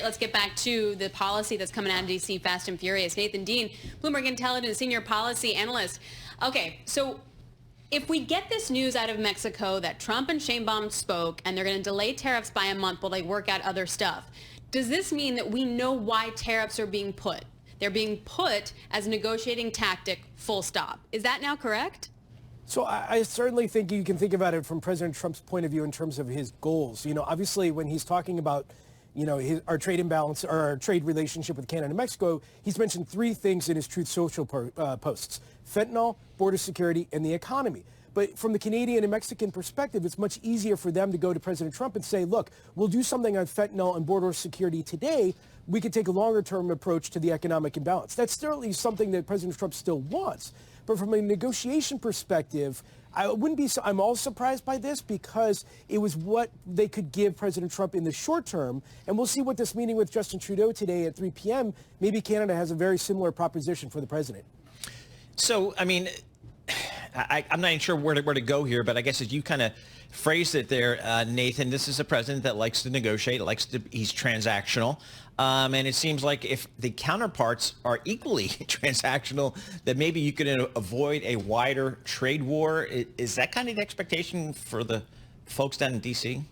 let's get back to the policy that's coming out of D.C. fast and furious. Nathan Dean, Bloomberg Intelligence Senior Policy Analyst. Okay, so if we get this news out of Mexico that Trump and Sheinbaum spoke and they're going to delay tariffs by a month while they work out other stuff, does this mean that we know why tariffs are being put? They're being put as a negotiating tactic, full stop. Is that now correct? So I certainly think you can think about it from President Trump's point of view in terms of his goals. Obviously, when he's talking about, our trade imbalance or our trade relationship with Canada and Mexico, he's mentioned three things in his Truth Social posts: fentanyl, border security, and the economy. But from the Canadian and Mexican perspective, it's much easier for them to go to President Trump and say, look, we'll do something on fentanyl and border security today. We could take a longer-term approach to the economic imbalance. That's certainly something that President Trump still wants. But from a negotiation perspective, I'm all surprised by this because it was what they could give President Trump in the short term. And we'll see what this meeting with Justin Trudeau today at 3 p.m., maybe Canada has a very similar proposition for the president. So, I'm not even sure where to go here, but I guess as you kind of phrased it there, Nathan, this is a president that likes to negotiate, he's transactional. And it seems like if the counterparts are equally transactional, that maybe you could avoid a wider trade war. Is that kind of the expectation for the folks down in D.C.?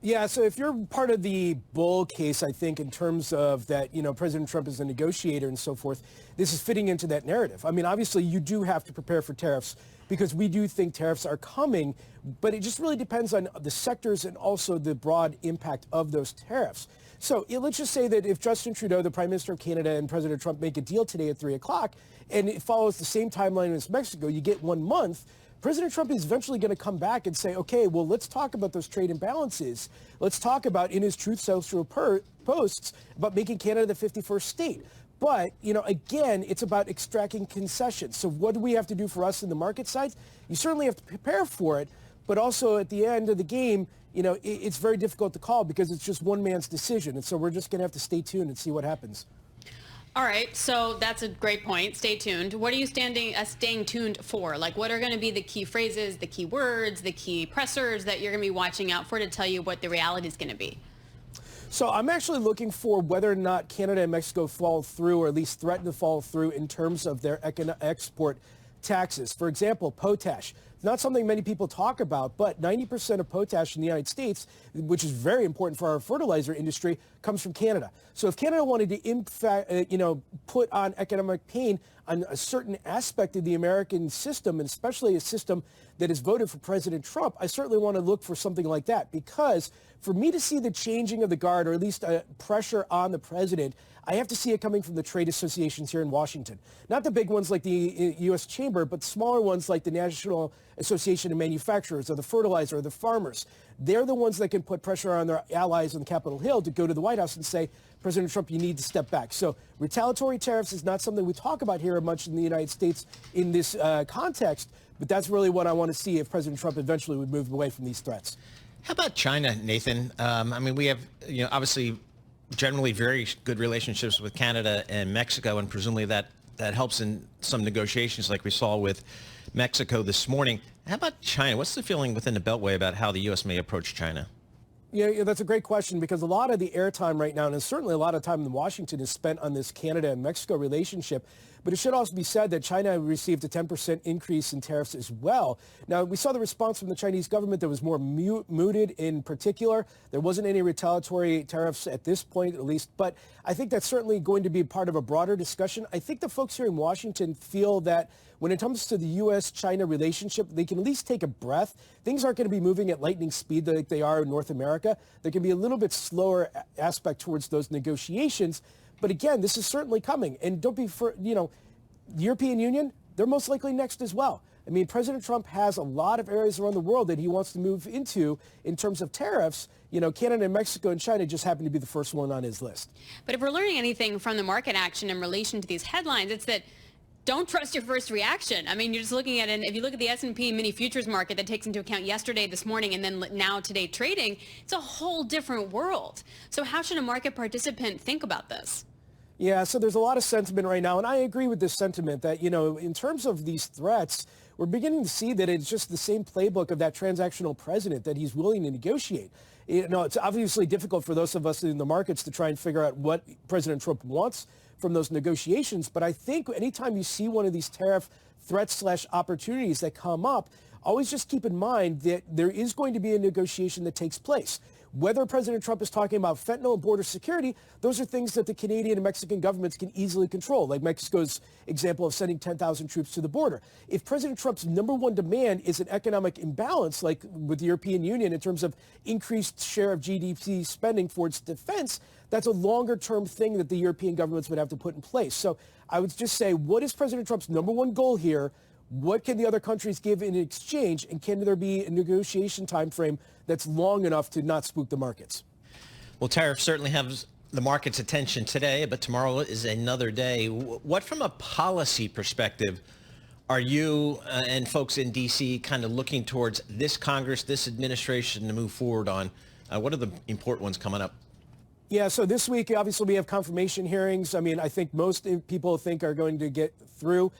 Yeah, so if you're part of the bull case, I think, in terms of that, President Trump is a negotiator and so forth, this is fitting into that narrative. Obviously, you do have to prepare for tariffs because we do think tariffs are coming, but it just really depends on the sectors and also the broad impact of those tariffs. So let's just say that if Justin Trudeau, the Prime Minister of Canada, and President Trump make a deal today at 3 o'clock, and it follows the same timeline as Mexico, you get 1 month, President Trump is eventually going to come back and say, okay, well, let's talk about those trade imbalances. Let's talk about, in his Truth Social posts, about making Canada the 51st state. But, again, it's about extracting concessions. So what do we have to do for us in the market side? You certainly have to prepare for it, but also at the end of the game, it's very difficult to call because it's just one man's decision. And so we're just going to have to stay tuned and see what happens. All right, so that's a great point. Stay tuned. What are you staying tuned for? Like, what are going to be the key phrases, the key words, the key pressers that you're going to be watching out for to tell you what the reality is going to be? So I'm actually looking for whether or not Canada and Mexico fall through, or at least threaten to fall through, in terms of their export taxes. For example, potash. It's not something many people talk about, but 90% of potash in the United States, which is very important for our fertilizer industry, comes from Canada. So if Canada wanted to, put on economic pain on a certain aspect of the American system, and especially a system that has voted for President Trump, I certainly want to look for something like that. Because for me to see the changing of the guard, or at least pressure on the president, I have to see it coming from the trade associations here in Washington. Not the big ones like the U.S. Chamber, but smaller ones like the National Association of Manufacturers, or the fertilizer, or the farmers. They're the ones that can put pressure on their allies on Capitol Hill to go to the White House and say, President Trump, you need to step back. So retaliatory tariffs is not something we talk about here much in the United States in this context, but that's really what I want to see if President Trump eventually would move away from these threats. How about China, Nathan? We have, obviously generally very good relationships with Canada and Mexico, and presumably that helps in some negotiations like we saw with Mexico this morning. How about China? What's the feeling within the Beltway about how the U.S. may approach China? Yeah, that's a great question, because a lot of the airtime right now, and certainly a lot of time in Washington, is spent on this Canada and Mexico relationship. But it should also be said that China received a 10% increase in tariffs as well. Now, we saw the response from the Chinese government that was more muted in particular. There wasn't any retaliatory tariffs at this point, at least. But I think that's certainly going to be part of a broader discussion. I think the folks here in Washington feel that when it comes to the U.S.-China relationship, they can at least take a breath. Things aren't going to be moving at lightning speed like they are in North America. There can be a little bit slower aspect towards those negotiations. But again, this is certainly coming. And don't be, the European Union, they're most likely next as well. President Trump has a lot of areas around the world that he wants to move into in terms of tariffs. Canada and Mexico and China just happen to be the first one on his list. But if we're learning anything from the market action in relation to these headlines, it's that don't trust your first reaction. You're just looking at it. If you look at the S&P mini futures market that takes into account yesterday, this morning, and then now today trading, it's a whole different world. So how should a market participant think about this? Yeah, so there's a lot of sentiment right now, and I agree with this sentiment that, in terms of these threats, we're beginning to see that it's just the same playbook of that transactional president, that he's willing to negotiate. It's obviously difficult for those of us in the markets to try and figure out what President Trump wants from those negotiations. But I think anytime you see one of these tariff threats/opportunities that come up, always just keep in mind that there is going to be a negotiation that takes place. Whether President Trump is talking about fentanyl and border security, those are things that the Canadian and Mexican governments can easily control, like Mexico's example of sending 10,000 troops to the border. If President Trump's number one demand is an economic imbalance, like with the European Union in terms of increased share of GDP spending for its defense, that's a longer-term thing that the European governments would have to put in place. So I would just say, what is President Trump's number one goal here? What can the other countries give in exchange, and can there be a negotiation time frame that's long enough to not spook the markets? Well, tariffs certainly have the market's attention today, but tomorrow is another day. What, from a policy perspective, are you and folks in D.C. kind of looking towards this Congress, this administration to move forward on? What are the important ones coming up? Yeah, so this week, obviously, we have confirmation hearings. I mean, I think most people think are going to get through.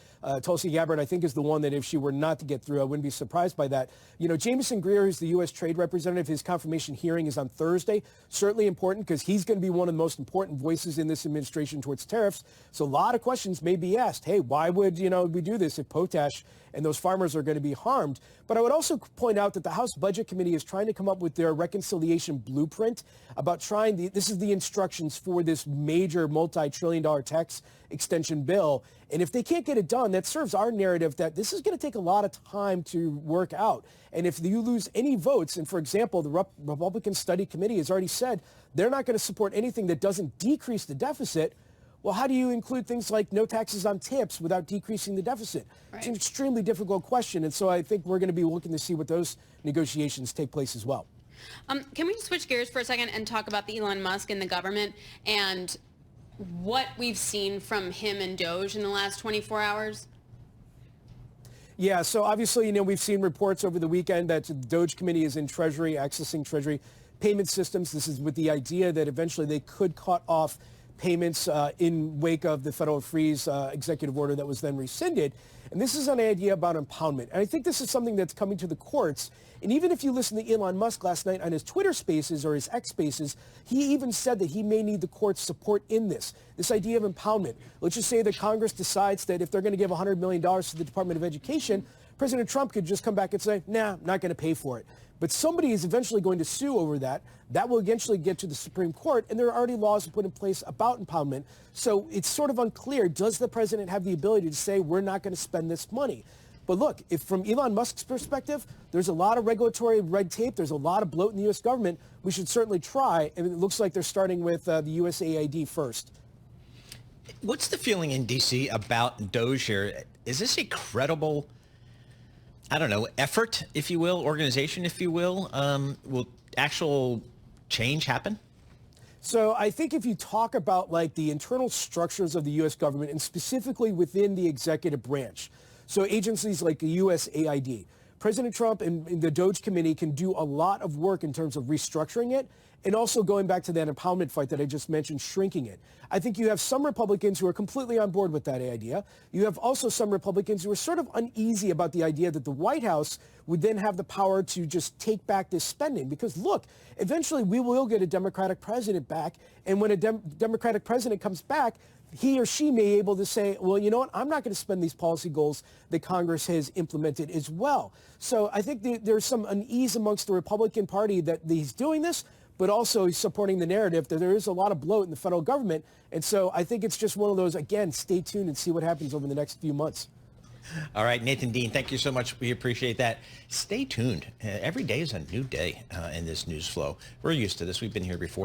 Tulsi Gabbard, I think, is the one that if she were not to get through, I wouldn't be surprised by that. You know, Jameson Greer, who's the U.S. Trade Representative, his confirmation hearing is on Thursday. Certainly important because he's going to be one of the most important voices in this administration towards tariffs. So a lot of questions may be asked. Hey, why would, we do this if potash and those farmers are going to be harmed? But I would also point out that the House Budget Committee is trying to come up with their reconciliation blueprint about this is the instructions for this major multi-trillion-dollar tax extension bill. And if they can't get it done, that serves our narrative that this is going to take a lot of time to work out. And if you lose any votes, and for example, the Republican Study Committee has already said they're not going to support anything that doesn't decrease the deficit, well, how do you include things like no taxes on tips without decreasing the deficit? Right. It's an extremely difficult question. And so I think we're going to be looking to see what those negotiations take place as well. Can we switch gears for a second and talk about the Elon Musk and the government and what we've seen from him and Doge in the last 24 hours? Yeah, so obviously, we've seen reports over the weekend that the Doge committee is in Treasury, accessing Treasury payment systems. This is with the idea that eventually they could cut off payments in wake of the federal freeze executive order that was then rescinded. And this is an idea about impoundment. And I think this is something that's coming to the courts. And even if you listen to Elon Musk last night on his Twitter Spaces or his X Spaces, he even said that he may need the court's support in this idea of impoundment. Let's just say that Congress decides that if they're going to give $100 million to the Department of Education, President Trump could just come back and say, nah, I'm not going to pay for it. But somebody is eventually going to sue over that. That will eventually get to the Supreme Court, and there are already laws put in place about impoundment. So it's sort of unclear, does the president have the ability to say, we're not going to spend this money? But look, if from Elon Musk's perspective, there's a lot of regulatory red tape, there's a lot of bloat in the U.S. government, we should certainly try, and it looks like they're starting with the USAID first. What's the feeling in D.C. about Doge here? Is this a credible, effort, if you will, organization, if you will? Will actual change happen? So I think if you talk about the internal structures of the U.S. government and specifically within the executive branch, so agencies like the USAID, President Trump and the Doge Committee can do a lot of work in terms of restructuring it and also going back to that impoundment fight that I just mentioned, shrinking it. I think you have some Republicans who are completely on board with that idea. You have also some Republicans who are sort of uneasy about the idea that the White House would then have the power to just take back this spending. Because look, eventually we will get a Democratic president back. And when a Democratic president comes back, he or she may be able to say, well, you know what, I'm not going to spend these policy goals that Congress has implemented as well. So I think there's some unease amongst the Republican Party that he's doing this, but also he's supporting the narrative that there is a lot of bloat in the federal government. And so I think it's just one of those, again, stay tuned and see what happens over the next few months. All right, Nathan Dean, thank you so much. We appreciate that. Stay tuned. Every day is a new day in this news flow. We're used to this. We've been here before.